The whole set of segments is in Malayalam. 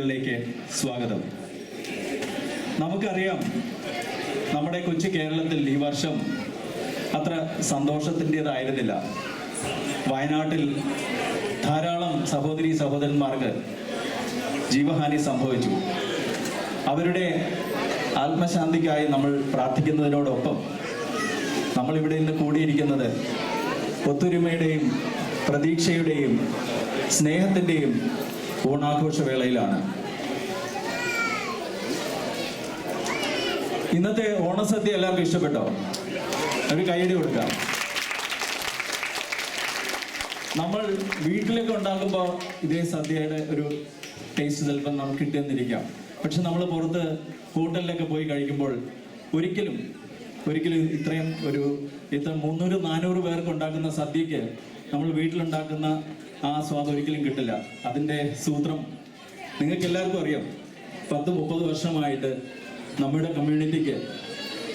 ിലേക്ക് സ്വാഗതം. നമുക്കറിയാം, നമ്മുടെ കൊച്ചു കേരളത്തിൽ ഈ വർഷം അത്ര സന്തോഷത്തിൻ്റെതായിരുന്നില്ല. വയനാട്ടിൽ ധാരാളം സഹോദരീ സഹോദരന്മാർക്ക് ജീവഹാനി സംഭവിച്ചു. അവരുടെ ആത്മശാന്തിക്കായി നമ്മൾ പ്രാർത്ഥിക്കുന്നതിനോടൊപ്പം നമ്മളിവിടെ ഇന്ന് കൂടിയിരിക്കുന്നത് ഒത്തൊരുമയുടെയും പ്രതീക്ഷയുടെയും സ്നേഹത്തിൻ്റെയും ഓണാഘോഷവേളയിലാണ്. ഇന്നത്തെ ഓണസദ്യ എല്ലാവർക്കും ഇഷ്ടപ്പെട്ടോ? ഒരു കൈയടി കൊടുക്കാം. നമ്മൾ വീട്ടിലൊക്കെ ഉണ്ടാക്കുമ്പോൾ ഇതേ സദ്യയുടെ ഒരു ടേസ്റ്റ് ചിലപ്പോൾ നമുക്ക് കിട്ടിയെന്നിരിക്കാം. പക്ഷെ നമ്മൾ പുറത്ത് ഹോട്ടലിലൊക്കെ പോയി കഴിക്കുമ്പോൾ ഒരിക്കലും ഇത്രയും 300-400 പേർക്ക് ഉണ്ടാക്കുന്ന സദ്യക്ക് നമ്മൾ വീട്ടിലുണ്ടാക്കുന്ന ആ സ്വാദ് ഒരിക്കലും കിട്ടില്ല. അതിൻ്റെ സൂത്രം നിങ്ങൾക്ക് എല്ലാവർക്കും അറിയാം. 10-30 വർഷമായിട്ട് നമ്മുടെ കമ്മ്യൂണിറ്റിക്ക്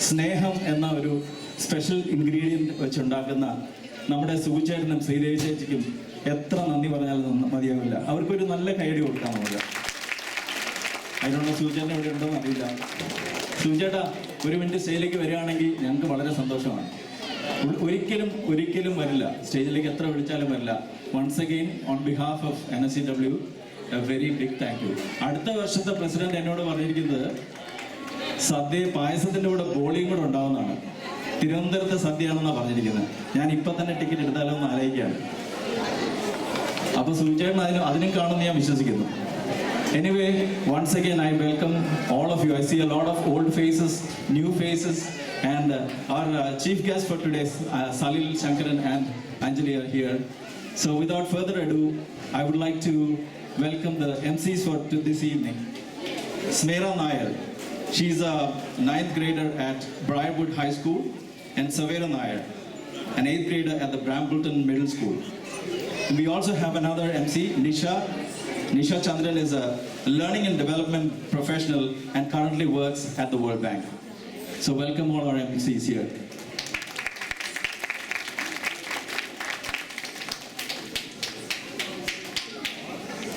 സ്നേഹം എന്ന ഒരു സ്പെഷ്യൽ ഇൻഗ്രീഡിയൻറ്റ് വെച്ചുണ്ടാക്കുന്ന നമ്മുടെ സുചേട്ടനും ശ്രീദേവി ചേച്ചിക്കും എത്ര നന്ദി പറഞ്ഞാലും മതിയാവില്ല. അവർക്കൊരു നല്ല കൈയടി കൊടുക്കാൻ നമുക്ക്. അതിനുള്ള സുചേട്ടൻ ഇവിടെ ഉണ്ടോയെന്ന് അറിയില്ല. സുചേട്ടാ, ഒരു മിനിറ്റ് സ്റ്റേജിലേക്ക് വരികയാണെങ്കിൽ ഞങ്ങൾക്ക് വളരെ സന്തോഷമാണ്. ഒരിക്കലും വരില്ല, സ്റ്റേജിലേക്ക് എത്ര വിളിച്ചാലും വരില്ല. Once again on behalf of NSCW a very big thank you. അടുത്ത വർഷത്തെ പ്രസിഡന്റ് എന്നോട് പറഞ്ഞിരിക്കുന്നത് പായസത്തിൻ്റെ കൂടെ ബോളിയും കൂടെ ഉണ്ടാവുന്നതാണ്. തിരുവനന്തപുരത്തെ സദ്യയാണെന്നാണ് പറഞ്ഞിരിക്കുന്നത്. ഞാൻ ഇപ്പം തന്നെ ടിക്കറ്റ് എടുത്താലോ എന്ന് ആലോചിക്കുകയാണ്. അപ്പോൾ സൂചേട്ടൻ അതിനും കാണുമെന്ന് ഞാൻ വിശ്വസിക്കുന്നു. Anyway, once again I welcome all of you. I see a lot of old faces, new faces, and our chief guest for today, Salil Shankaran and Anjali are here. So without further ado, I would like to welcome the MCs for this evening. Smera Nair, she's a 9th grader at Briarwood High School, and Savera Nair, an 8th grader at the Brambleton Middle School. We also have another MC, Nisha Chandran is a learning and development professional and currently works at the World Bank. So welcome all our MCs here.